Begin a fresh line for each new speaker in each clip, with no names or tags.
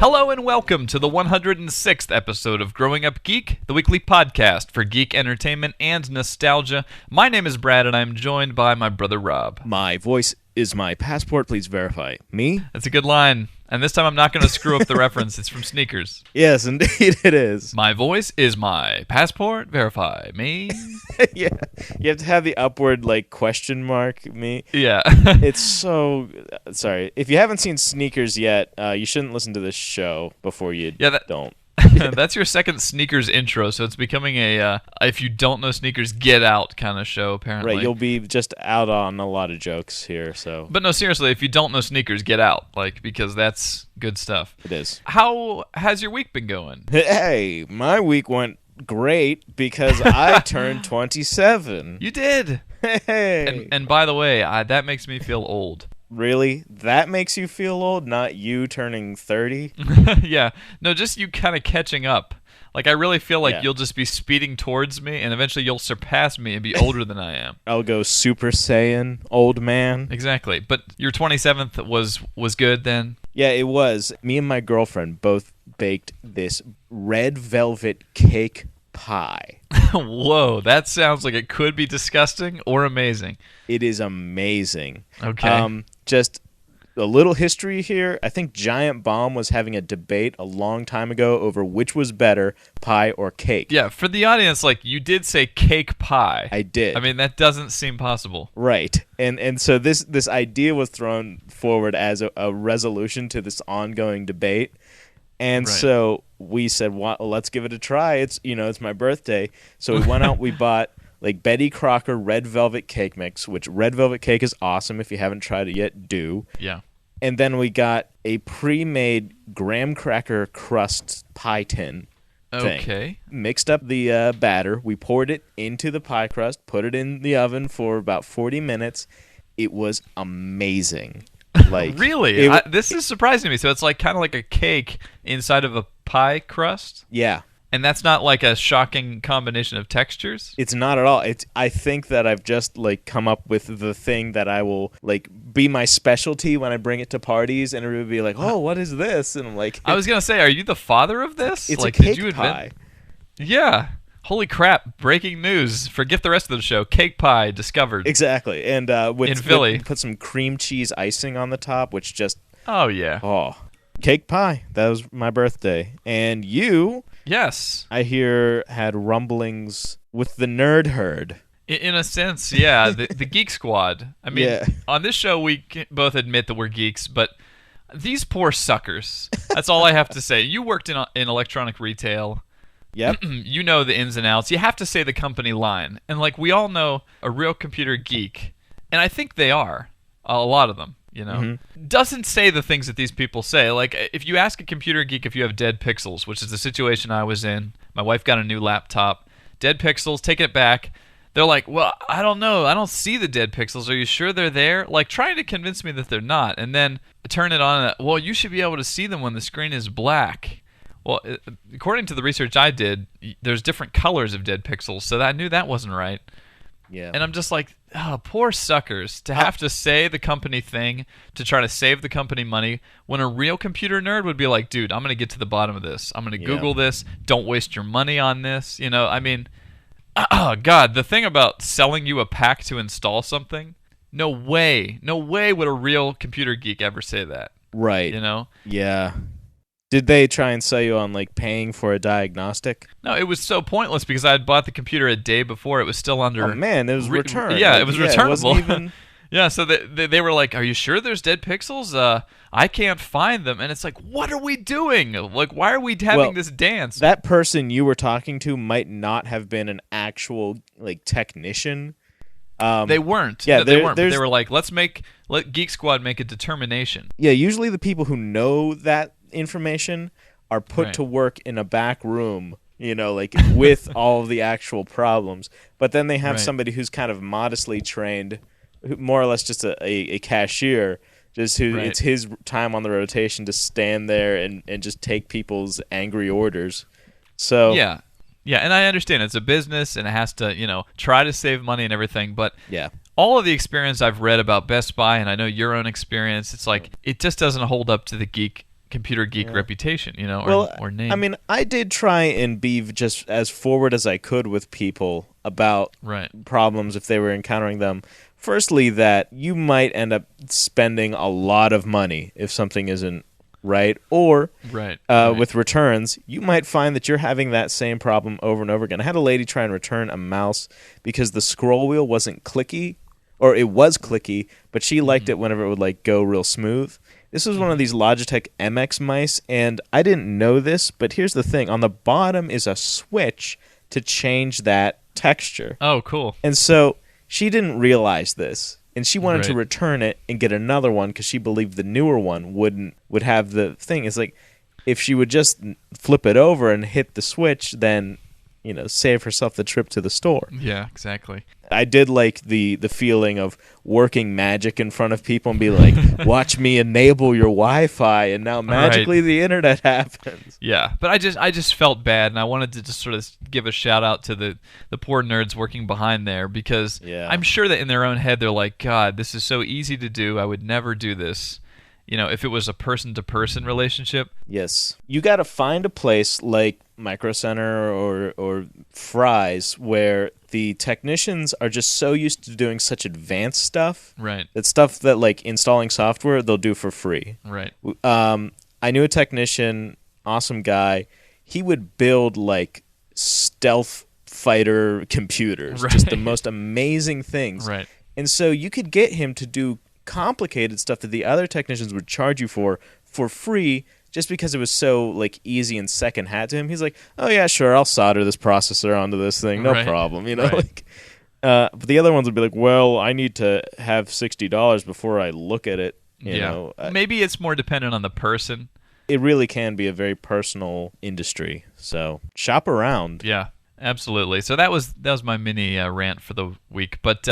Hello and welcome to the 106th episode of Growing Up Geek, the weekly podcast for geek entertainment and nostalgia. My name is Brad and I'm joined by my brother Rob.
My voice is my passport, please verify. Me?
That's a good line. And this time I'm not going to screw up the reference. It's from Sneakers.
Yes, indeed it is.
My voice is my passport, verify. Me?
Yeah. You have to have the upward, question mark, me.
Yeah.
It's so... Sorry. If you haven't seen Sneakers yet, you shouldn't listen to this show before you don't.
That's your second Sneakers intro, so it's becoming a if you don't know Sneakers, get out kind of show, apparently.
Right, you'll be just out on a lot of jokes here, so...
But no, seriously, if you don't know Sneakers, get out, because that's good stuff.
It is.
How has your week been going?
Hey, my week went great because I turned 27.
You did!
Hey!
And by the way, that makes me feel old.
Really? That makes you feel old, not you turning 30?
Yeah. No, just you kind of catching up. I really feel like
Yeah.
you'll just be speeding towards me, and eventually you'll surpass me and be older than I am.
I'll go Super Saiyan, old man.
Exactly. But your 27th was good then?
Yeah, it was. Me and my girlfriend both baked this red velvet cake pie.
Whoa, that sounds like it could be disgusting or amazing.
It is amazing.
Okay.
Just a little history here. I think Giant Bomb was having a debate a long time ago over which was better, pie or cake.
Yeah, for the audience, you did say cake pie.
I did.
I mean, that doesn't seem possible.
Right. And so this idea was thrown forward as a resolution to this ongoing debate. And
Right.
so we said, well, let's give it a try. It's my birthday. So we went out, we bought Betty Crocker red velvet cake mix, which red velvet cake is awesome. If you haven't tried it yet, do.
Yeah.
And then we got a pre-made graham cracker crust pie tin thing.
Okay.
Mixed up the batter. We poured it into the pie crust, put it in the oven for about 40 minutes. It was amazing.
Really? This is surprising to me. So it's kind of like a cake inside of a pie crust?
Yeah.
And that's not a shocking combination of textures?
It's not at all. I think that I've just come up with the thing that I will be my specialty when I bring it to parties, and everybody will be like, "Oh, what is this?" And I'm like,
I was going to say, are you the father of this?
It's a cake
did you
pie.
Yeah. Holy crap. Breaking news. Forget the rest of the show. Cake pie discovered.
Exactly. And
in Philly.
Put some cream cheese icing on the top, which just
Oh, yeah.
Cake pie. That was my birthday. And you,
Yes.
I hear, had rumblings with the nerd herd.
In a sense, yeah. The Geek Squad. I mean,
Yeah.
on this show, we both admit that we're geeks, but these poor suckers. That's all I have to say. You worked in electronic retail.
Yep.
You know the ins and outs. You have to say the company line. And we all know a real computer geek, and I think they are, a lot of them, doesn't say the things that these people say. If you ask a computer geek if you have dead pixels, which is the situation I was in, my wife got a new laptop, dead pixels, taking it back. They're like, well, I don't know. I don't see the dead pixels. Are you sure they're there? Trying to convince me that they're not. And then turn it on and, well, you should be able to see them when the screen is black. Well, according to the research I did, there's different colors of dead pixels, so I knew that wasn't right.
Yeah.
And I'm just like, oh, poor suckers, to have to say the company thing to try to save the company money when a real computer nerd would be like, dude, I'm going to get to the bottom of this. I'm going to Google this. Don't waste your money on this. I mean, oh, God, the thing about selling you a pack to install something, no way would a real computer geek ever say that.
Right. Yeah. Did they try and sell you on paying for a diagnostic?
No, it was so pointless because I had bought the computer a day before. It was still under.
Oh man, it was returned.
Yeah, it was returnable.
It wasn't even...
Yeah, so they were like, "Are you sure there's dead pixels? I can't find them." And it's like, what are we doing? Why are we having this dance?
That person you were talking to might not have been an actual technician.
They weren't.
Yeah,
they weren't. But they were like, let Geek Squad make a determination.
Yeah, usually the people who know that information are put
Right.
to work in a back room, with all of the actual problems. But then they have
Right.
somebody who's kind of modestly trained, more or less just a cashier, just who
Right.
it's his time on the rotation to stand there and just take people's angry orders. So
Yeah, and I understand it's a business and it has to, try to save money and everything, but
yeah.
all of the experience I've read about Best Buy, and I know your own experience, it's it just doesn't hold up to the geek computer geek reputation, or name.
I mean, I did try and be just as forward as I could with people about problems if they were encountering them. Firstly, that you might end up spending a lot of money if something isn't right, or with returns, you might find that you're having that same problem over and over again. I had a lady try and return a mouse because the scroll wheel wasn't clicky, or it was clicky, but she liked it whenever it would like go real smooth. This was one of these Logitech MX mice, and I didn't know this, but here's the thing. On the bottom is a switch to change that texture.
Oh, cool.
And so she didn't realize this, and she wanted to return it and get another one because she believed the newer one would have the thing. It's like if she would just flip it over and hit the switch, then save herself the trip to the store.
Yeah, exactly.
I did like the feeling of working magic in front of people and be like, watch me enable your Wi-Fi, and now magically the internet happens.
Yeah, but I just felt bad, and I wanted to just sort of give a shout out to the poor nerds working behind there, because I'm sure that in their own head they're like, God, this is so easy to do. I would never do this. If it was a person-to-person relationship.
Yes. You got to find a place like Micro Center or Fry's where the technicians are just so used to doing such advanced stuff.
Right.
That stuff that, like, installing software, they'll do for free.
Right.
I knew a technician, awesome guy. He would build, like, stealth fighter computers. Just the most amazing things.
Right.
And so you could get him to do complicated stuff that the other technicians would charge you for free, just because it was so like easy and second hat to him. He's like, oh yeah, sure, I'll solder this processor onto this thing, no problem, like but the other ones would be like, well, I need to have $60 before I look at it, you know.
Maybe it's more dependent on the person.
It really can be a very personal industry, so shop around.
Yeah, absolutely. So that was my mini rant for the week, but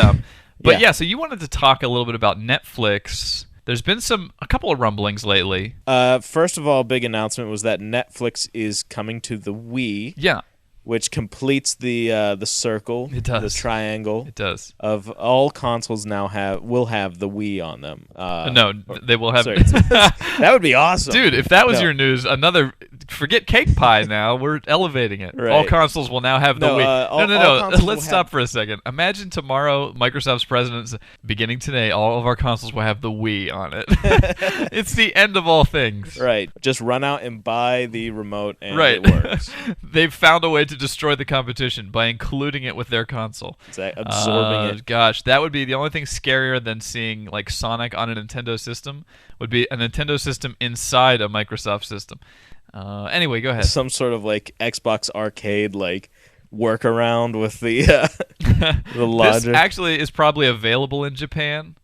so you wanted to talk a little bit about Netflix. There's been a couple of rumblings lately.
First of all, big announcement was that Netflix is coming to the Wii.
Yeah.
Which completes the circle, the triangle.
It does.
Of all consoles now will have the Wii on them.
No, they will have.
Sorry, that would be awesome,
dude. If that was your news, forget Cake Pie. Now we're elevating it. Right. All consoles will now have the Wii. No. Let's stop for a second. Imagine tomorrow, Microsoft's president's beginning today. All of our consoles will have the Wii on it. It's the end of all things.
Right. Just run out and buy the remote, and it works.
They've found a way to destroy the competition by including it with their console.
Exactly. Absorbing it.
Gosh, that would be the only thing scarier than seeing like Sonic on a Nintendo system. Would be a Nintendo system inside a Microsoft system. Anyway, go ahead.
Some sort of like Xbox Arcade like workaround with the the logic.
This actually is probably available in Japan,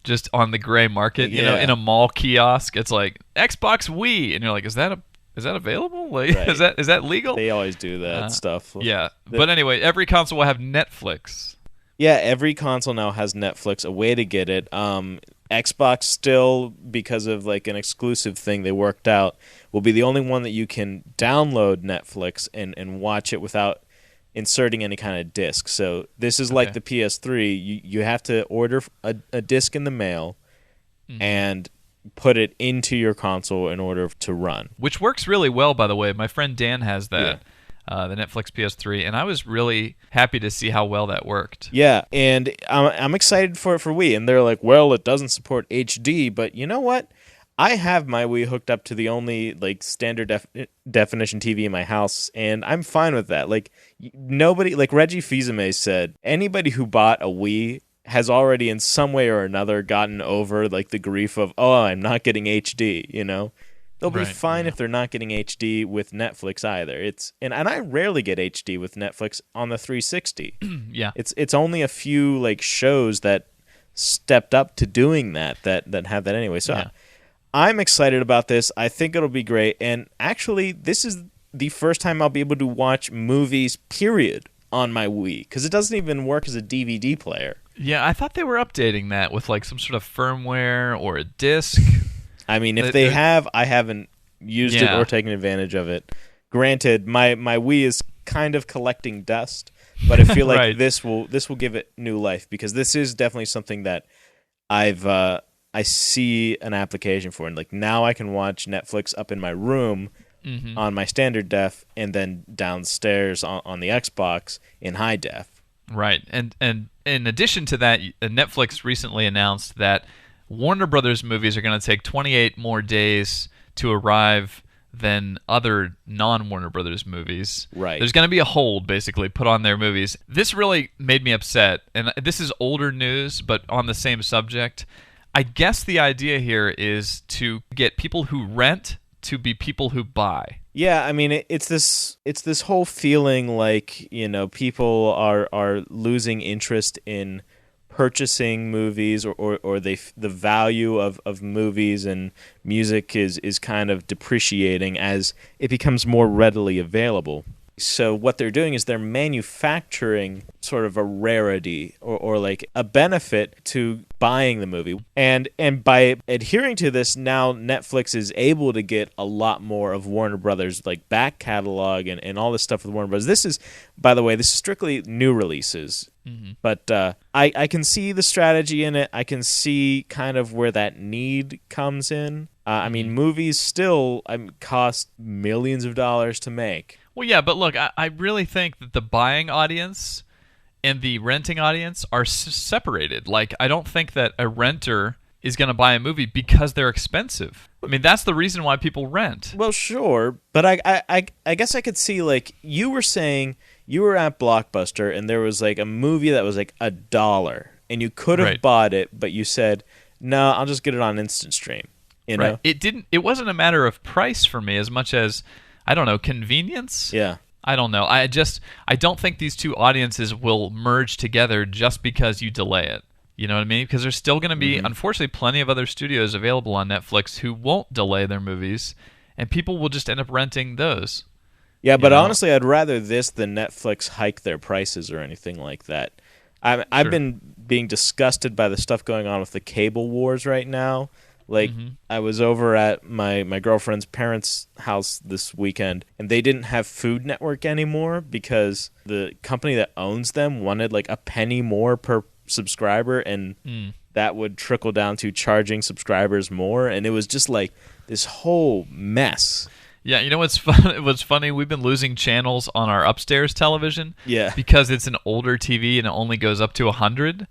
just on the gray market. In a mall kiosk. It's like Xbox Wii, and you're like, is that available? Like, is that legal?
They always do that stuff.
Yeah. But anyway, every console will have Netflix.
Yeah, every console now has Netflix, a way to get it. Xbox still, because of like an exclusive thing they worked out, will be the only one that you can download Netflix and watch it without inserting any kind of disc. So this is like the PS3. You have to order a disc in the mail and put it into your console in order to run. Which
works really well, by the way. My friend Dan has that. The Netflix PS3, and I was really happy to see how well that worked.
Yeah, and I'm excited for Wii, and they're like, well, it doesn't support HD, but you know what? I have my Wii hooked up to the only like standard definition TV in my house, and I'm fine with that. Like nobody, like Reggie Fils-Aimé said, anybody who bought a Wii has already in some way or another gotten over like the grief of, oh, I'm not getting HD, you know? They'll be fine if they're not getting HD with Netflix either. And I rarely get HD with Netflix on the 360.
Yeah.
It's only a few like shows that stepped up to doing that have that anyway. So I'm excited about this. I think it'll be great. And actually, this is the first time I'll be able to watch movies, period, on my Wii, because it doesn't even work as a DVD player.
Yeah, I thought they were updating that with like some sort of firmware or a disc.
I mean, if they have, I haven't used it or taken advantage of it. Granted, my Wii is kind of collecting dust, but I feel like this will give it new life, because this is definitely something that I've I see an application for it. Like now I can watch Netflix up in my room on my standard def and then downstairs on the Xbox in high def.
Right. And in addition to that, Netflix recently announced that Warner Brothers movies are going to take 28 more days to arrive than other non-Warner Brothers movies.
Right.
There's going to be a hold, basically, put on their movies. This really made me upset, and this is older news, but on the same subject. I guess the idea here is to get people who rent to be people who buy.
Yeah, I mean, it's this whole feeling like, people are losing interest in purchasing movies or the value of movies and music is kind of depreciating as it becomes more readily available. So what they're doing is they're manufacturing sort of a rarity or like a benefit to buying the movie. And by adhering to this, now Netflix is able to get a lot more of Warner Brothers like back catalog and all this stuff with Warner Brothers. This is, by the way, this is strictly new releases. Mm-hmm. But I can see the strategy in it. I can see kind of where that need comes in. I mean, movies still cost millions of dollars to make.
Well, yeah, but look, I really think that the buying audience and the renting audience are separated. Like, I don't think that a renter is going to buy a movie because they're expensive. I mean, that's the reason why people rent.
Well, sure, but I guess I could see, like, you were saying you were at Blockbuster and there was, like, a movie that was, like, $1, and you could have bought it, but you said, no, I'll just get it on Instant Stream. You know?
It wasn't a matter of price for me as much as, I don't know, convenience?
Yeah.
I don't know. I don't think these two audiences will merge together just because you delay it. You know what I mean? Because there's still going to be, unfortunately, plenty of other studios available on Netflix who won't delay their movies, and people will just end up renting those.
Yeah, but honestly, I'd rather this than Netflix hike their prices or anything like that. I've been being disgusted by the stuff going on with the cable wars right now. Like, I was over at my girlfriend's parents' house this weekend, and they didn't have Food Network anymore because the company that owns them wanted, like, a penny more per subscriber, and that would trickle down to charging subscribers more, and it was just, like, this whole mess.
Yeah, you know what's fun? What's funny? We've been losing channels on our upstairs television because it's an older TV and it only goes up to 100.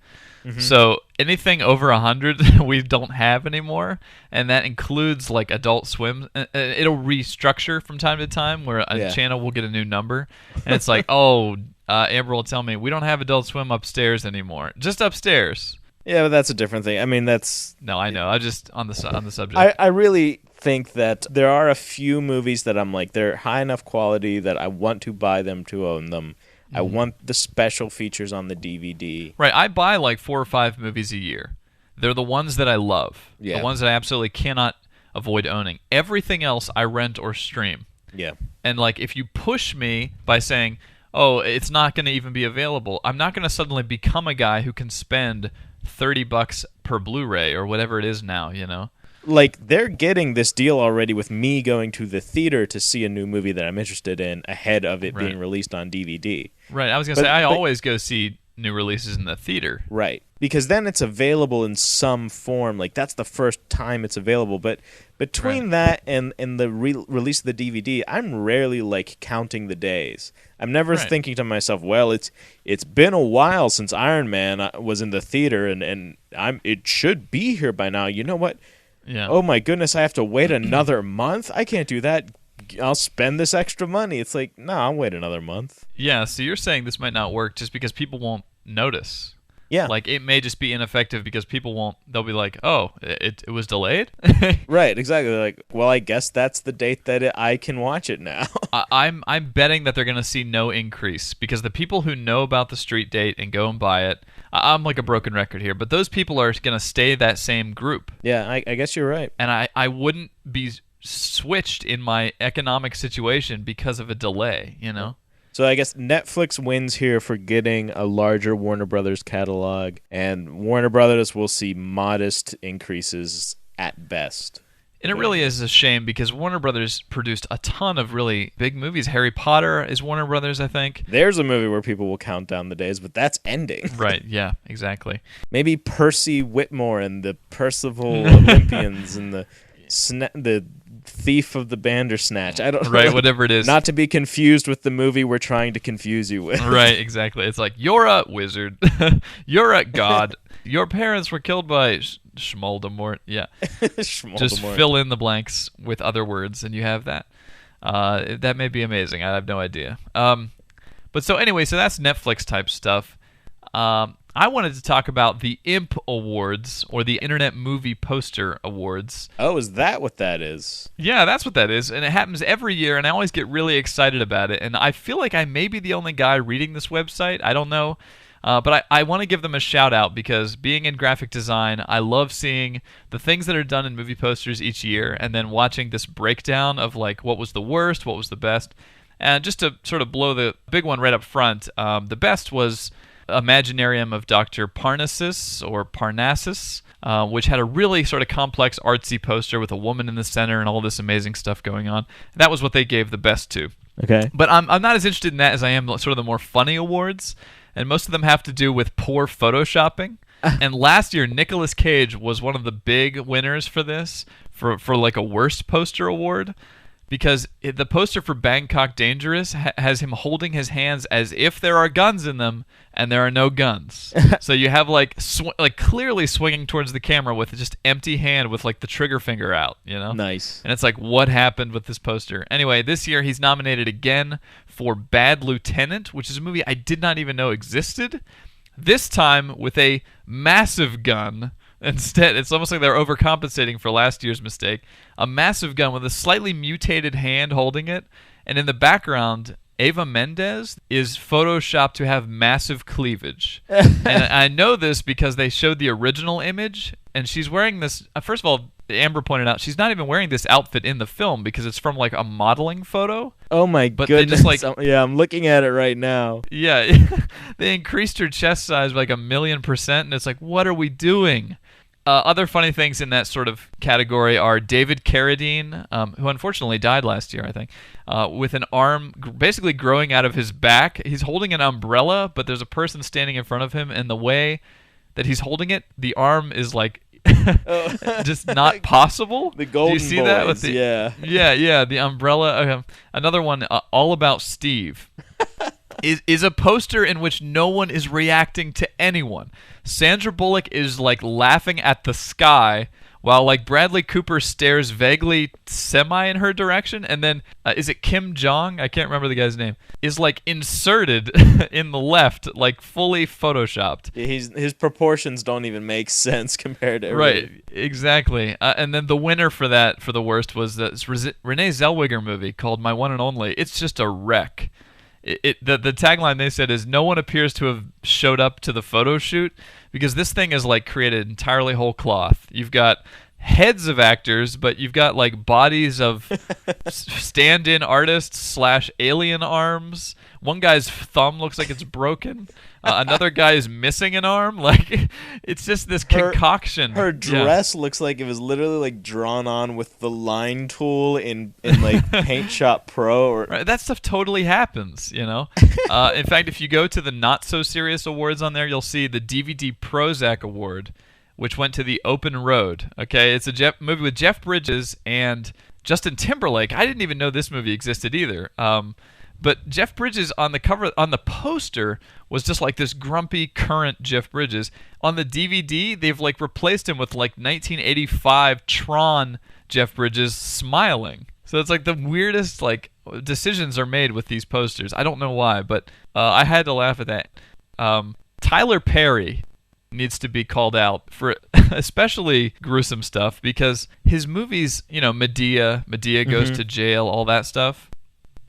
So anything over 100 we don't have anymore, and that includes like Adult Swim. It'll restructure from time to time where a channel will get a new number, and it's like, Amber will tell me we don't have Adult Swim upstairs anymore, just upstairs.
Yeah, but that's a different thing. I mean, that's...
No, I know. I just on the subject.
I really think that there are a few movies that I'm like, they're high enough quality that I want to buy them to own them. I want the special features on the DVD.
Right, I buy like 4 or 5 movies a year. They're the ones that I love. Yeah. The ones that I absolutely cannot avoid owning. Everything else I rent or stream.
Yeah.
And like if you push me by saying, oh, it's not going to even be available, I'm not going to suddenly become a guy who can spend $30 per Blu-ray or whatever it is now, you know?
Like, they're getting this deal already with me going to the theater to see a new movie that I'm interested in ahead of it being released on DVD.
Right. I was going to say, I always go see new releases in the theater.
Right. Because then it's available in some form. Like, that's the first time it's available. But between that and the release of the DVD, I'm rarely, like, counting the days. I'm never thinking to myself, well, it's been a while since Iron Man was in the theater, and it should be here by now. You know what?
Yeah.
Oh my goodness, I have to wait another month? I can't do that. I'll spend this extra money. It's like, no, I'll wait another month.
Yeah, so you're saying this might not work just because people won't notice.
Yeah.
Like, it may just be ineffective because people won't, they'll be like, oh, it was delayed?
Right, exactly. They're like, well, I guess that's the date that I can watch it now.
I'm betting that they're going to see no increase because the people who know about the street date and go and buy it, I'm like a broken record here, but those people are going to stay that same group.
Yeah, I guess you're right.
And I wouldn't be switched in my economic situation because of a delay, you know?
So I guess Netflix wins here for getting a larger Warner Brothers catalog, and Warner Brothers will see modest increases at best.
And it really is a shame because Warner Brothers produced a ton of really big movies. Harry Potter is Warner Brothers, I think.
There's a movie where people will count down the days, but that's ending.
Right, yeah, exactly.
Maybe Percy Whitmore and the Percival Olympians and the Thief of the Bandersnatch. I don't know.
Right, whatever it is.
Not to be confused with the movie we're trying to confuse you with.
Right, exactly. It's like, you're a wizard. You're a god. Your parents were killed by Schmoldemort. Yeah.
Schmoldemort.
Just fill in the blanks with other words, and you have that. That may be amazing. I have no idea. But so anyway, so that's Netflix type stuff. I wanted to talk about the IMP Awards, or the Internet Movie Poster Awards.
Oh, is that what that is?
Yeah, that's what that is. And it happens every year, and I always get really excited about it. And I feel like I may be the only guy reading this website. I don't know. But I want to give them a shout out because being in graphic design, I love seeing the things that are done in movie posters each year and then watching this breakdown of like what was the worst, what was the best. And just to sort of blow the big one right up front, the best was Imaginarium of Dr. Parnassus, or Parnassus, which had a really sort of complex artsy poster with a woman in the center and all this amazing stuff going on. That was what they gave the best to.
Okay.
But I'm not as interested in that as I am sort of the more funny awards. And most of them have to do with poor photoshopping. And last year, Nicolas Cage was one of the big winners for this, for like a worst poster award, because the poster for Bangkok Dangerous has him holding his hands as if there are guns in them, and there are no guns. So you have like clearly swinging towards the camera with just empty hand with like the trigger finger out, you know?
Nice.
And it's like, what happened with this poster? Anyway, this year he's nominated again for Bad Lieutenant, which is a movie I did not even know existed. This time with a massive gun. Instead, it's almost like they're overcompensating for last year's mistake. A massive gun with a slightly mutated hand holding it, and in the background, Eva Mendes is photoshopped to have massive cleavage. And I know this because they showed the original image, and she's wearing this. First of all, Amber pointed out she's not even wearing this outfit in the film because it's from like a modeling photo.
Oh my goodness! They just, yeah, I'm looking at it right now.
Yeah, they increased her chest size by like 1,000,000%, and it's like, what are we doing? Other funny things in that sort of category are David Carradine, who unfortunately died last year, I think, with an arm basically growing out of his back. He's holding an umbrella, but there's a person standing in front of him, and the way that he's holding it, the arm is like just not possible.
The Golden
Do you see
Boys,
that with the,
yeah,
the umbrella. Another one, All About Steve. Is a poster in which no one is reacting to anyone. Sandra Bullock is like laughing at the sky while like Bradley Cooper stares vaguely semi in her direction, and then is it Kim Jong? I can't remember the guy's name. Is like inserted in the left, like fully photoshopped.
Yeah, his proportions don't even make sense compared to everybody.
Right, exactly. And then the winner for the worst was the Renee Zellweger movie called My One and Only. It's just a wreck. The tagline they said is, no one appears to have showed up to the photo shoot because this thing is like created entirely whole cloth. You've got heads of actors, but you've got like bodies of stand-in artists / alien arms. One guy's thumb looks like it's broken. Another guy is missing an arm. Like, it's just this concoction.
Her dress looks like it was literally like drawn on with the line tool in like Paint Shop Pro.
Right, that stuff totally happens, you know. In fact, if you go to the not so serious awards on there, you'll see the DVD Prozac Award, which went to The Open Road. Okay, it's a movie with Jeff Bridges and Justin Timberlake. I didn't even know this movie existed either. But Jeff Bridges on the cover, on the poster, was just like this grumpy current Jeff Bridges. On the DVD, they've like replaced him with like 1985 Tron Jeff Bridges smiling. So it's like the weirdest like decisions are made with these posters. I don't know why, but I had to laugh at that. Tyler Perry needs to be called out for especially gruesome stuff because his movies, you know, Medea goes to jail, all that stuff.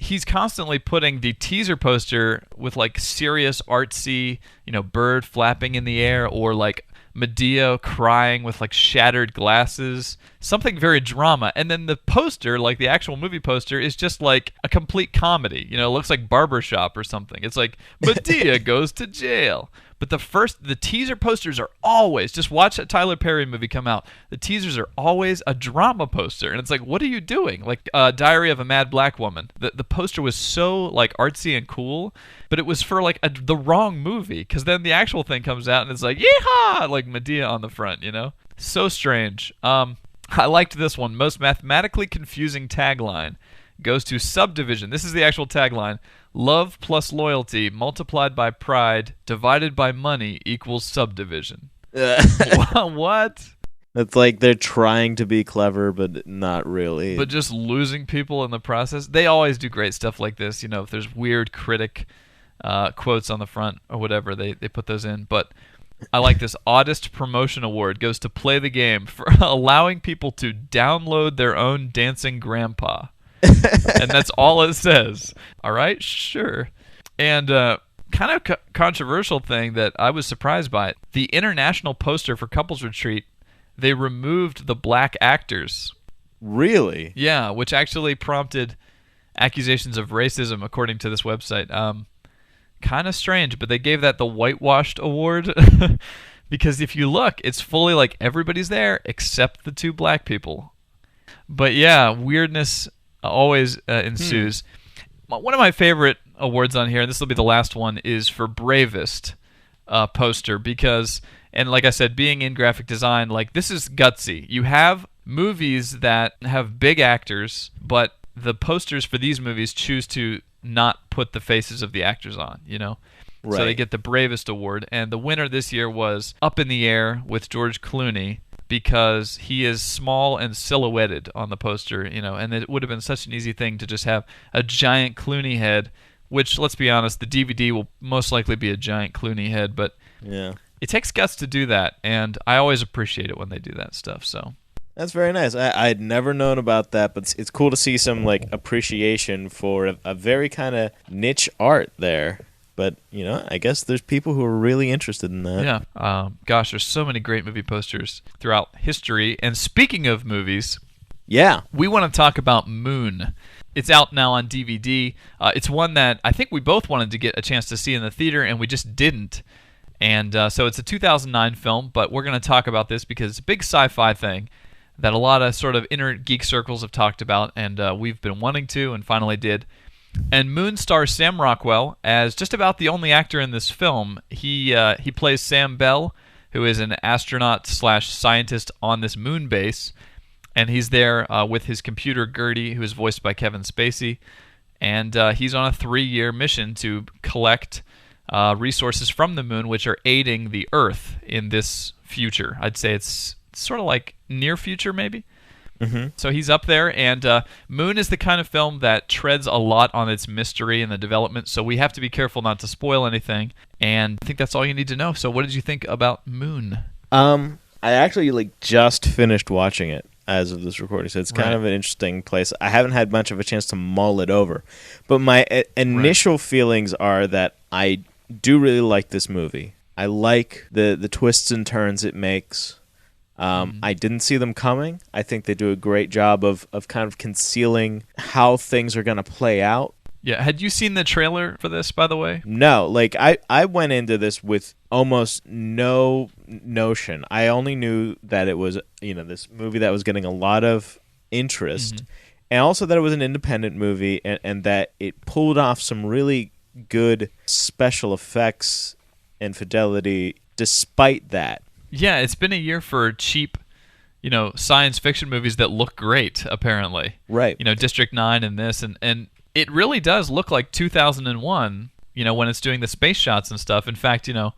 He's constantly putting the teaser poster with like serious artsy, you know, bird flapping in the air, or like Medea crying with like shattered glasses, something very drama. And then the poster, like the actual movie poster, is just like a complete comedy. You know, it looks like Barbershop or something. It's like Medea goes to jail. But the teaser posters are always, just watch a Tyler Perry movie come out. The teasers are always a drama poster, and it's like, what are you doing? Like Diary of a Mad Black Woman. The poster was so like artsy and cool, but it was for like the wrong movie, because then the actual thing comes out and it's like, yeehaw, like Medea on the front, you know? So strange. I liked this one. Most mathematically confusing tagline goes to Subdivision. This is the actual tagline. Love plus loyalty multiplied by pride divided by money equals Subdivision. What?
It's like they're trying to be clever, but not really.
But just losing people in the process. They always do great stuff like this. You know, if there's weird critic quotes on the front or whatever, they put those in. But I like this. Oddest Promotion Award goes to Play the Game for allowing people to download their own dancing grandpa. And that's all it says. All right, sure. And kind of controversial thing that I was surprised by. The international poster for Couples Retreat, they removed the black actors.
Really?
Yeah, which actually prompted accusations of racism, according to this website. Kind of strange, but they gave that the whitewashed award. Because if you look, it's fully like everybody's there except the two black people. But yeah, weirdness always ensues. One of my favorite awards on here, and this will be the last one, is for bravest poster, because, and like I said, being in graphic design, like, this is gutsy. You have movies that have big actors, but the posters for these movies choose to not put the faces of the actors on, you know? Right. So they get the bravest award, and the winner this year was Up in the Air with George Clooney, because he is small and silhouetted on the poster, you know, and it would have been such an easy thing to just have a giant Clooney head, which, let's be honest, the DVD will most likely be a giant Clooney head, but
yeah,
it takes guts to do that, and I always appreciate it when they do that stuff, so.
That's very nice. I'd never known about that, but it's cool to see some like appreciation for a very kind of niche art there. But, you know, I guess there's people who are really interested in that.
Yeah. Gosh, there's so many great movie posters throughout history. And speaking of movies,
yeah,
we want to talk about Moon. It's out now on DVD. It's one that I think we both wanted to get a chance to see in the theater, and we just didn't. And so it's a 2009 film, but we're going to talk about this because it's a big sci-fi thing that a lot of sort of inner geek circles have talked about, and we've been wanting to and finally did. And Moon stars Sam Rockwell as just about the only actor in this film. He plays Sam Bell, who is an astronaut/scientist on this moon base, and he's there with his computer Gertie, who is voiced by Kevin Spacey, and he's on a 3-year mission to collect resources from the moon, which are aiding the Earth in this future. I'd say it's sort of like near future, maybe. Mm-hmm. So he's up there, and Moon is the kind of film that treads a lot on its mystery and the development, so we have to be careful not to spoil anything, and I think that's all you need to know. So what did you think about Moon?
I actually just finished watching it as of this recording, so it's kind of an interesting place. I haven't had much of a chance to mull it over, but my initial feelings are that I do really like this movie. I like the twists and turns it makes. I didn't see them coming. I think they do a great job of kind of concealing how things are going to play out.
Yeah, had you seen the trailer for this, by the way?
No, like I went into this with almost no notion. I only knew that it was, you know, this movie that was getting a lot of interest, and also that it was an independent movie, and that it pulled off some really good special effects and fidelity despite that.
Yeah, it's been a year for cheap, you know, science fiction movies that look great, apparently.
Right.
You know, District 9 and this, and it really does look like 2001, you know, when it's doing the space shots and stuff. In fact, you know,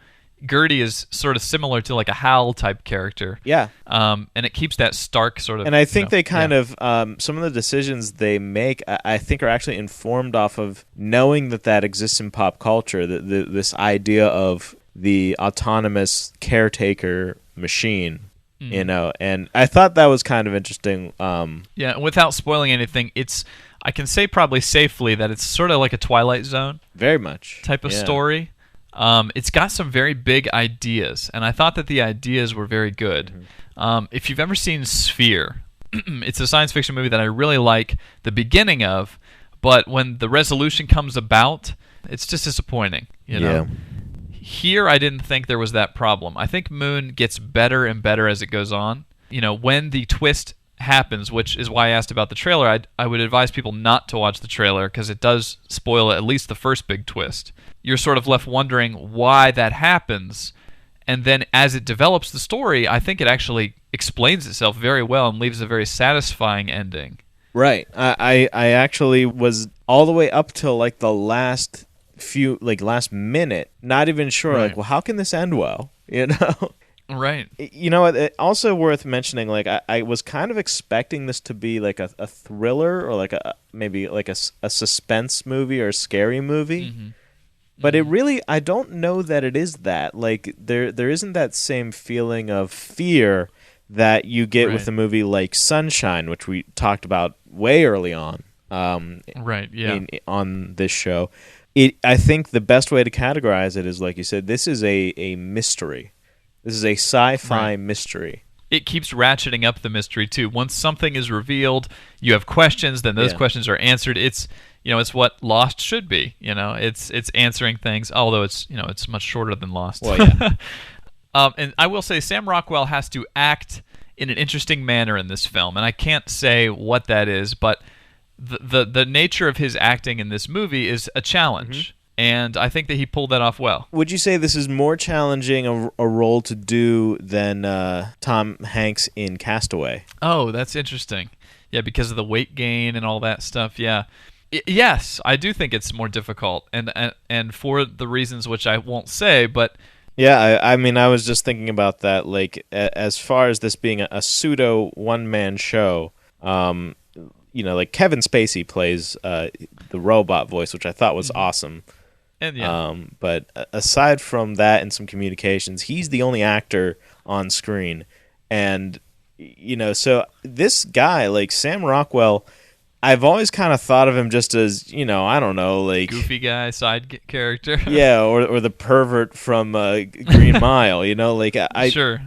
Gertie is sort of similar to like a Hal type character.
Yeah.
And it keeps that stark sort of...
And I think they kind of, some of the decisions they make, I think are actually informed off of knowing that exists in pop culture, this idea of the autonomous caretaker machine, you know, and I thought that was kind of interesting.
Yeah, without spoiling anything, I can say probably safely that it's sort of like a Twilight Zone
very much
type of story. It's got some very big ideas, and I thought that the ideas were very good. If you've ever seen Sphere, it's a science fiction movie that I really like the beginning of, but when the resolution comes about, it's just disappointing, you know. Here, I didn't think there was that problem. I think Moon gets better and better as it goes on. When the twist happens, which is why I asked about the trailer, I would advise people not to watch the trailer because it does spoil at least the first big twist. You're sort of left wondering why that happens, and then as it develops the story, I think it actually explains itself very well and leaves a very satisfying ending.
Right. I actually was all the way up till like the last minute, not even sure,
right.
like, well, how can this end well?
Right.
What? Also worth mentioning, like, I was kind of expecting this to be like a thriller or like maybe like a suspense movie or a scary movie.
Mm-hmm.
But it really, I don't know that it is that. Like, there isn't that same feeling of fear that you get with a movie like Sunshine, which we talked about way early on.
Right, yeah.
On this show. I think the best way to categorize it is, like you said, this is a mystery. This is a sci-fi mystery.
It keeps ratcheting up the mystery, too. Once something is revealed, you have questions, then those questions are answered. It's what Lost should be. It's answering things, although it's much shorter than Lost.
Well, yeah.
And I will say Sam Rockwell has to act in an interesting manner in this film, and I can't say what that is, but the nature of his acting in this movie is a challenge. Mm-hmm. And I think that he pulled that off well.
Would you say this is more challenging a role to do than Tom Hanks in Castaway?
Oh, that's interesting. Yeah, because of the weight gain and all that stuff. Yeah. Yes, I do think it's more difficult, and for the reasons which I won't say, but...
Yeah, I mean, I was just thinking about that, like, as far as this being a pseudo one-man show, like Kevin Spacey plays the robot voice, which I thought was awesome.
And
but aside from that and some communications, he's the only actor on screen. And, so this guy, like Sam Rockwell, I've always kind of thought of him just as, I don't know, like...
goofy guy, side character.
Yeah, or the pervert from Green Mile, like...
Sure.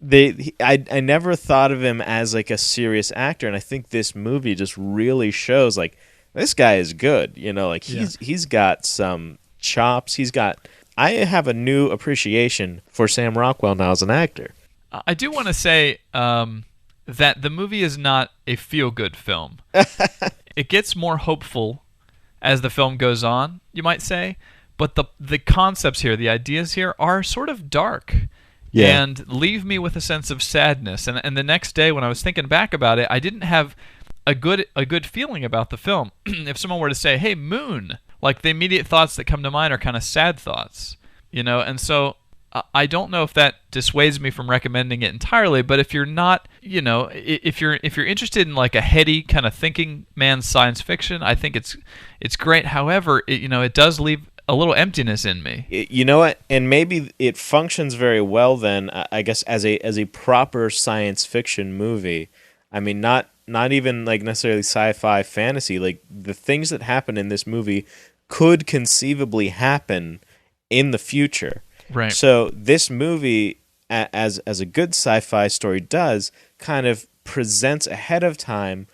I never thought of him as, like, a serious actor, and I think this movie just really shows, like, this guy is good, like, he's got some chops, I have a new appreciation for Sam Rockwell now as an actor.
I do want to say that the movie is not a feel-good film. It gets more hopeful as the film goes on, you might say, but the concepts here, the ideas here, are sort of dark. Yeah. And leave me with a sense of sadness. And the next day, when I was thinking back about it, I didn't have a good feeling about the film. If someone were to say, "Hey, Moon," like the immediate thoughts that come to mind are kind of sad thoughts, And so I don't know if that dissuades me from recommending it entirely. But if you're not, if you're interested in like a heady kind of thinking man's science fiction, I think it's great. However, it does leave a little emptiness in me.
You know what? And maybe it functions very well then, I guess, as a proper science fiction movie. I mean, not even like necessarily sci-fi fantasy. Like the things that happen in this movie could conceivably happen in the future.
Right.
So this movie, as a good sci-fi story does, kind of presents ahead of time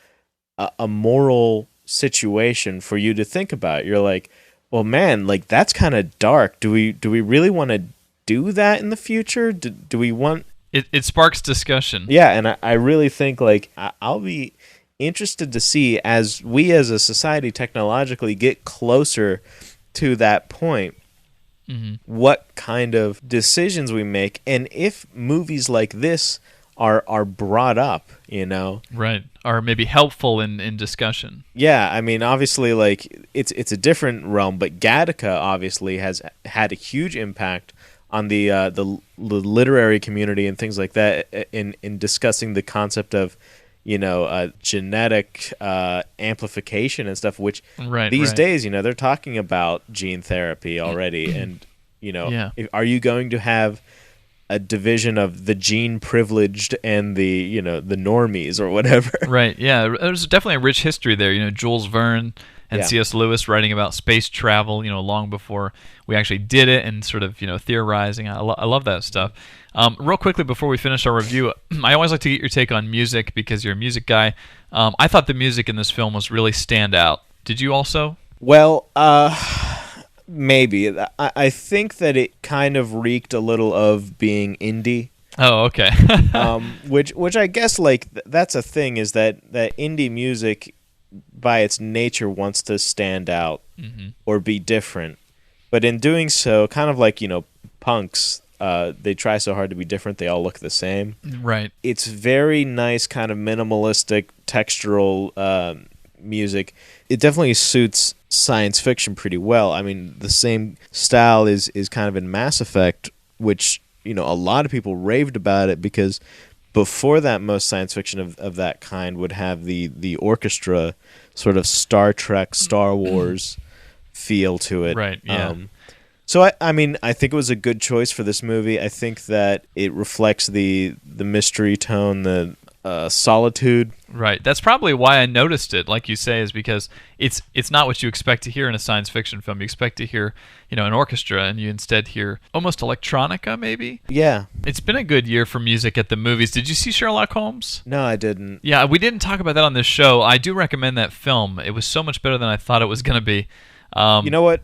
a moral situation for you to think about. You're like, well, man, like that's kind of dark. Do we really want to do that in the future? Do we want?
It sparks discussion.
Yeah, and I really think like I'll be interested to see as we as a society technologically get closer to that point, what kind of decisions we make, and if movies like this are brought up,
right, or maybe helpful in discussion.
Yeah, I mean, obviously, like it's a different realm, but Gattaca obviously has had a huge impact on the literary community and things like that in discussing the concept of genetic amplification and stuff, which these days they're talking about gene therapy already, and are you going to have a division of the gene privileged and the the normies or whatever? Right.
Yeah. There's definitely a rich history there. Jules Verne and C.S. Lewis writing about space travel, long before we actually did it, and sort of theorizing. I love that stuff. Real quickly before we finish our review, I always like to get your take on music because you're a music guy. I thought the music in this film was really stand out. Did you also?
Well, Maybe. I think that it kind of reeked a little of being indie.
Oh, okay.
Which I guess like that's a thing, is that indie music by its nature wants to stand out or be different. But in doing so, kind of like, punks, they try so hard to be different, they all look the same.
Right.
It's very nice, kind of minimalistic, textural music. It definitely suits science fiction pretty well. I mean, the same style is kind of in Mass Effect, which, a lot of people raved about it, because before that, most science fiction of that kind would have the orchestra sort of Star Trek, Star Wars feel to it.
Right, yeah.
So, I mean, I think it was a good choice for this movie. I think that it reflects the mystery tone, the solitude.
Right. That's probably why I noticed it, like you say, is because it's not what you expect to hear in a science fiction film. You expect to hear, an orchestra, and you instead hear almost electronica, maybe?
Yeah.
It's been a good year for music at the movies. Did you see Sherlock Holmes?
No, I didn't.
Yeah, we didn't talk about that on this show. I do recommend that film. It was so much better than I thought it was going to be.
You know what?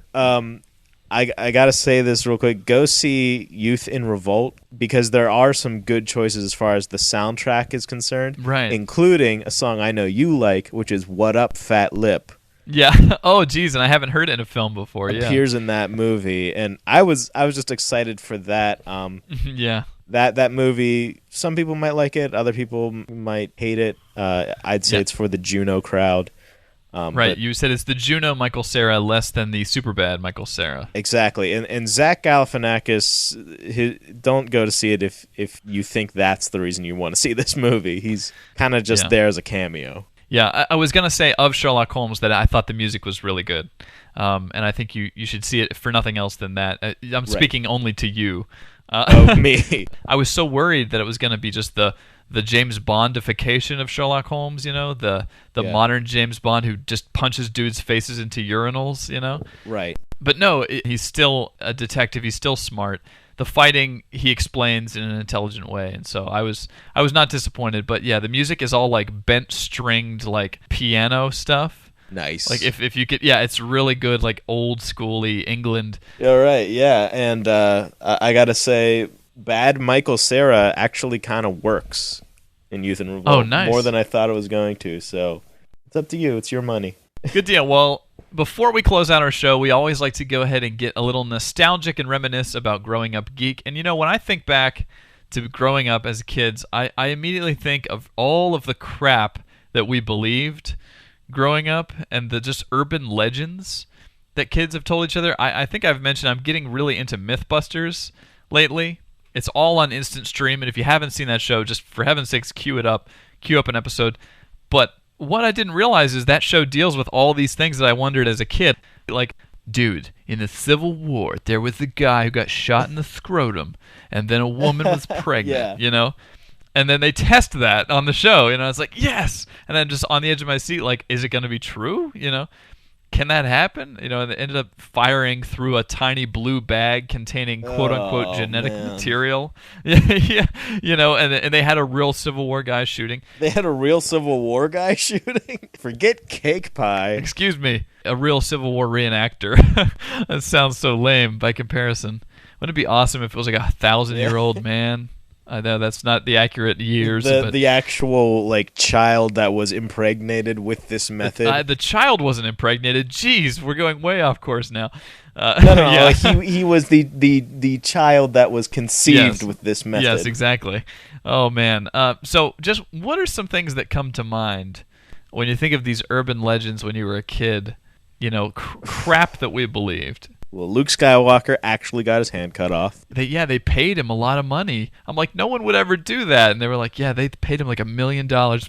I gotta say this real quick. Go see Youth in Revolt, because there are some good choices as far as the soundtrack is concerned.
Right.
Including a song I know you like, which is "What Up, Fat Lip."
Yeah. Oh, geez, and I haven't heard it in a film before.
Appears in that movie, and I was just excited for that.
Yeah.
That movie, some people might like it, other people might hate it. I'd say it's for the Juno crowd.
Right, you said it's the Juno Michael Cera less than the Superbad Michael Cera.
Exactly, and Zach Galifianakis, don't go to see it if you think that's the reason you want to see this movie. He's kind of just there as a cameo.
Yeah, I was going to say of Sherlock Holmes that I thought the music was really good, and I think you should see it for nothing else than that. I'm speaking only to you.
Me.
I was so worried that it was going to be just the James Bondification of Sherlock Holmes, the modern James Bond who just punches dudes' faces into urinals,
Right.
But no, he's still a detective. He's still smart. The fighting he explains in an intelligent way, and so I was not disappointed. But yeah, the music is all like bent stringed like piano stuff.
Nice.
Like if you could, it's really good, like old schooly England.
All right, yeah, and I gotta say, bad Michael Cera actually kind of works in Youth in Revolt.
Oh, nice.
More than I thought it was going to. So it's up to you. It's your money.
Good deal. Well, before we close out our show, we always like to go ahead and get a little nostalgic and reminisce about growing up geek. And when I think back to growing up as kids, I immediately think of all of the crap that we believed growing up and the just urban legends that kids have told each other. I think I've mentioned I'm getting really into Mythbusters lately. It's all on Instant Stream, and if you haven't seen that show, just for heaven's sakes, queue up an episode. But what I didn't realize is that show deals with all these things that I wondered as a kid. Like, dude, in the Civil War, there was the guy who got shot in the scrotum, and then a woman was pregnant, And then they test that on the show, I was like, yes! And then just on the edge of my seat, like, is it going to be true, Can that happen? And they ended up firing through a tiny blue bag containing quote-unquote genetic material. Yeah, and they had a real Civil War guy shooting.
They had a real Civil War guy shooting? Forget cake pie.
Excuse me, a real Civil War reenactor. That sounds so lame by comparison. Wouldn't it be awesome if it was like 1,000-year-old man? I know that's not the accurate years.
The actual child that was impregnated with this method.
The child wasn't impregnated. Jeez, we're going way off course now.
No. Yeah. He was the child that was conceived with this method.
Yes, exactly. Oh man. So just what are some things that come to mind when you think of these urban legends when you were a kid? Crap that we believed.
Well, Luke Skywalker actually got his hand cut off.
They paid him a lot of money. I'm like, no one would ever do that. And they were like, yeah, they paid him like $1 million to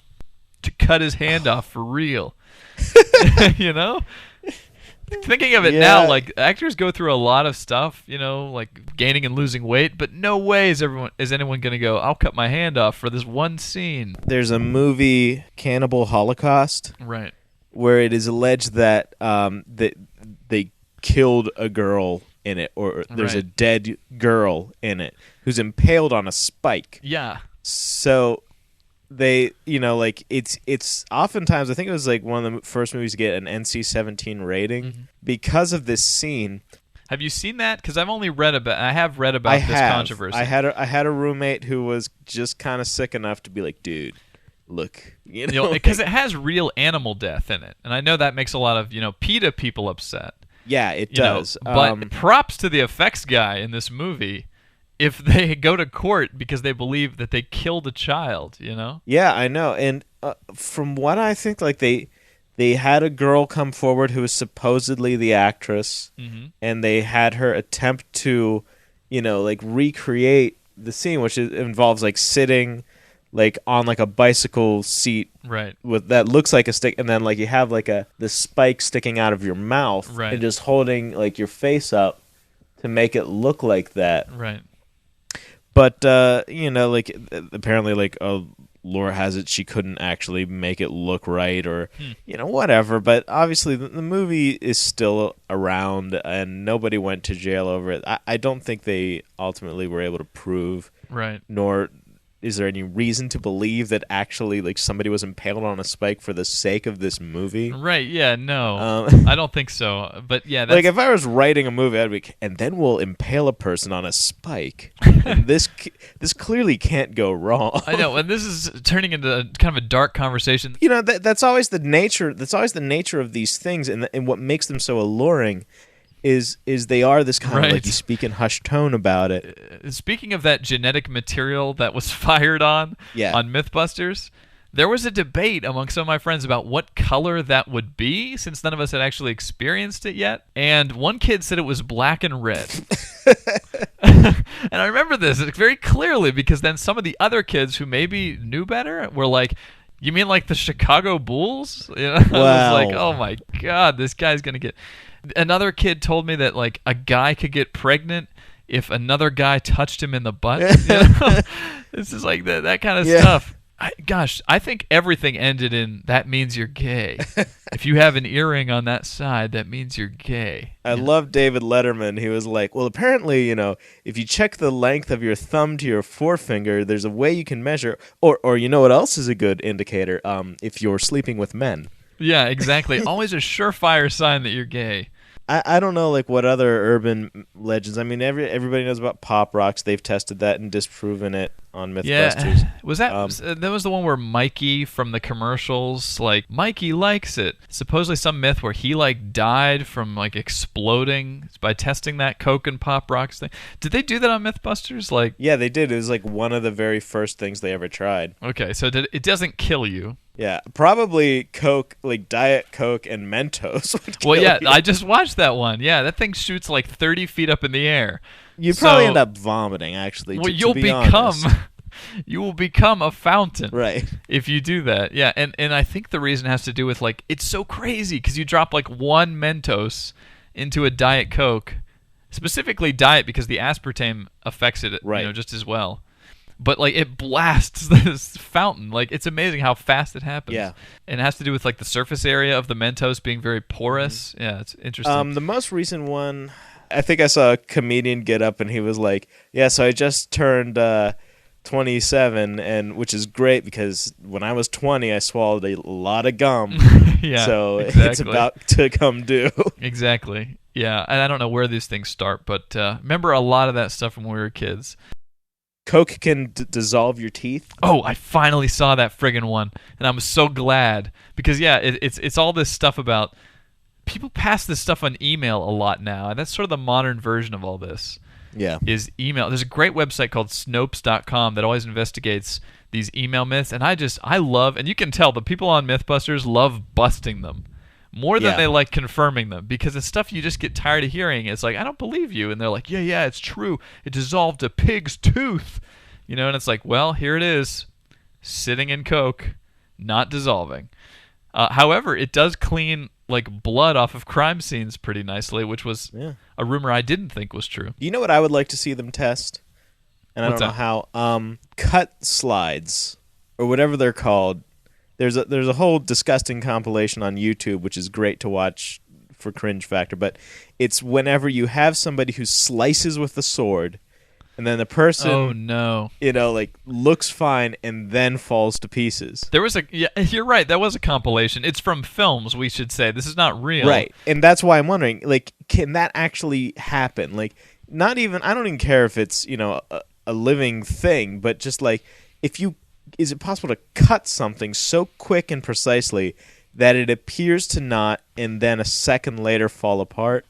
cut his hand off for real. Thinking of it now, like actors go through a lot of stuff, like gaining and losing weight, but no way is anyone going to go, I'll cut my hand off for this one scene.
There's a movie, Cannibal Holocaust,
right,
where it is alleged that they killed a girl in it, or there's a dead girl in it who's impaled on a spike.
Yeah.
So they, it's oftentimes, I think it was like one of the first movies to get an NC-17 rating because of this scene.
Have you seen that? Because I have read about this controversy.
I had a roommate who was just kind of sick enough to be like, dude, look,
because it has real animal death in it, and I know that makes a lot of PETA people upset.
Yeah, it does.
But props to the effects guy in this movie if they go to court because they believe that they killed a child.
Yeah, I know, and from what I think, like they had a girl come forward who was supposedly the actress, and they had her attempt to, like recreate the scene, which involves like sitting like on like a bicycle seat,
right?
With that looks like a stick, and then like you have like the spike sticking out of your mouth,
right?
And just holding like your face up to make it look like that,
right?
But like apparently like lore has it she couldn't actually make it look right, or whatever. But obviously the movie is still around, and nobody went to jail over it. I don't think they ultimately were able to prove,
right?
Nor is there any reason to believe that actually like somebody was impaled on a spike for the sake of this movie.
Right, yeah, no. I don't think so. But yeah, that's...
like if I was writing a movie, I'd be, and then we'll impale a person on a spike. And this clearly can't go wrong.
I know, and this is turning into kind of a dark conversation.
That's always the nature. That's always the nature of these things, and what makes them so alluring is they are this kind of like you speak in hushed tone about it.
Speaking of that genetic material that was fired on Mythbusters, there was a debate among some of my friends about what color that would be, since none of us had actually experienced it yet. And one kid said it was black and red. And I remember this very clearly because then some of the other kids who maybe knew better were like, "You mean like the Chicago Bulls?"
Wow.
I was like, "Oh my God, this guy's gonna get." Another kid told me that like a guy could get pregnant if another guy touched him in the butt. This is like that kind of stuff. I think everything ended in "that means you're gay." If you have an earring on that side, that means you're gay.
I love David Letterman. He was like, well, apparently, if you check the length of your thumb to your forefinger, there's a way you can measure. Or you know what else is a good indicator? If you're sleeping with men.
Yeah, exactly. Always a surefire sign that you're gay.
I don't know like what other urban legends. I mean, everybody knows about Pop Rocks. They've tested that and disproven it on Mythbusters.
Yeah. Was that was the one where Mikey from the commercials, like Mikey likes it. Supposedly some myth where he like died from like exploding by testing that Coke and Pop Rocks thing. Did they do that on Mythbusters? Like,
yeah, they did. It was like one of the very first things they ever tried.
Okay, so it doesn't kill you.
Yeah, probably Coke, like Diet Coke and Mentos would kill you.
I just watched that one. Yeah, that thing shoots like 30 feet up in the air.
You probably end up vomiting, actually.
Well, you will become a fountain,
right?
If you do that. Yeah, and I think the reason has to do with like it's so crazy because you drop like one Mentos into a Diet Coke, specifically Diet because the aspartame affects it, just as well. But like it blasts this fountain. Like it's amazing how fast it happens.
Yeah,
and it has to do with like the surface area of the Mentos being very porous. Yeah, it's interesting.
The most recent one, I think I saw a comedian get up and he was like, "Yeah, so I just turned 27, and which is great because when I was 20, I swallowed a lot of gum.
Yeah,
so
exactly.
It's about to come due."
Exactly. Yeah, and I don't know where these things start, but remember a lot of that stuff from when we were kids.
Coke can dissolve your teeth.
Oh, I finally saw that friggin' one, and I'm so glad because it's all this stuff about people pass this stuff on email a lot now, and that's sort of the modern version of all this.
Yeah,
is email. There's a great website called Snopes.com that always investigates these email myths, and I love, and you can tell the people on Mythbusters love busting them more than they like confirming them, because it's stuff you just get tired of hearing. It's like, I don't believe you, and they're like, yeah, it's true. It dissolved a pig's tooth, and it's like, well, here it is, sitting in Coke, not dissolving. However, it does clean like blood off of crime scenes pretty nicely, which was a rumor I didn't think was true.
You know what I would like to see them test? And I don't know how. Cut slides, or whatever they're called. There's a whole disgusting compilation on YouTube, which is great to watch for cringe factor. But it's whenever you have somebody who slices with the sword, and then the person,
oh no,
like looks fine and then falls to pieces.
There was you're right. That was a compilation. It's from films. We should say this is not real,
right? And that's why I'm wondering, like, can that actually happen? Like, not even. I don't even care if it's a living thing, but just like is it possible to cut something so quick and precisely that it appears to not, and then a second later fall apart?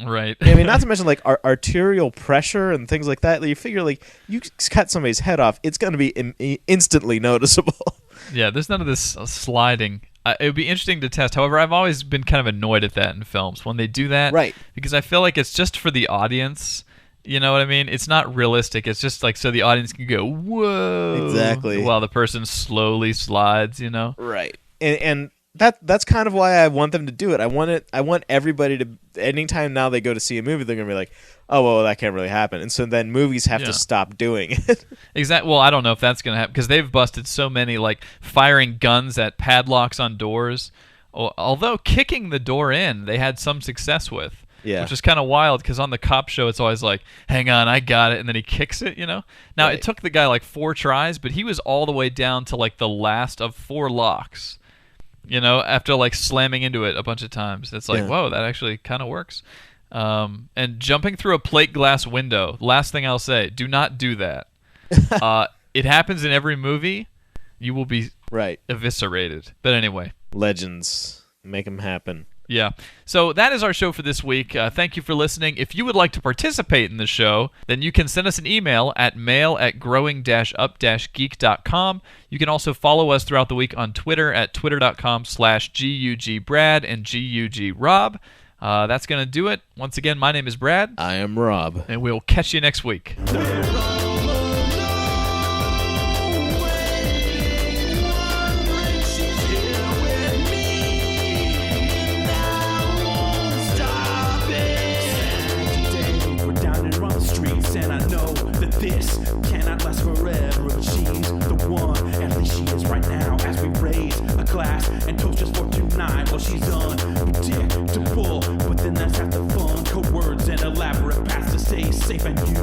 Right.
I mean, not to mention like arterial pressure and things like that. You figure like you cut somebody's head off, it's going to be instantly noticeable.
Yeah, there's none of this sliding. It would be interesting to test. However, I've always been kind of annoyed at that in films when they do that.
Right.
Because I feel like it's just for the audience. You know what I mean? It's not realistic. It's just like so the audience can go, whoa.
Exactly.
While the person slowly slides,
Right. And that's kind of why I want them to do it. I want everybody to, anytime now they go to see a movie, they're going to be like, oh, well, that can't really happen. And so then movies have to stop doing it.
Exactly. Well, I don't know if that's going to happen because they've busted so many, like firing guns at padlocks on doors. Although kicking the door in, they had some success with. Yeah. Which is kind of wild because on the cop show, it's always like, hang on, I got it. And then he kicks it, Now, right. It took the guy like 4 tries, but he was all the way down to like the last of 4 locks, after like slamming into it a bunch of times. It's like, whoa, that actually kind of works. And jumping through a plate glass window, last thing I'll say, do not do that. It happens in every movie. You will be eviscerated. But anyway.
Legends. Make them happen.
Yeah. So that is our show for this week. Thank you for listening. If you would like to participate in the show, then you can send us an email at mail@growing-up-geek.com. You can also follow us throughout the week on Twitter at twitter.com/GUGBrad and GUGRob. That's going to do it. Once again, my name is Brad.
I am Rob.
And we'll catch you next week.
And I know that this cannot last forever. But she's the one, at least she is right now. As we raise a glass and toast just for tonight. Well, she's unpredictable, but then that's half the fun. Code words and elaborate paths to stay safe, and you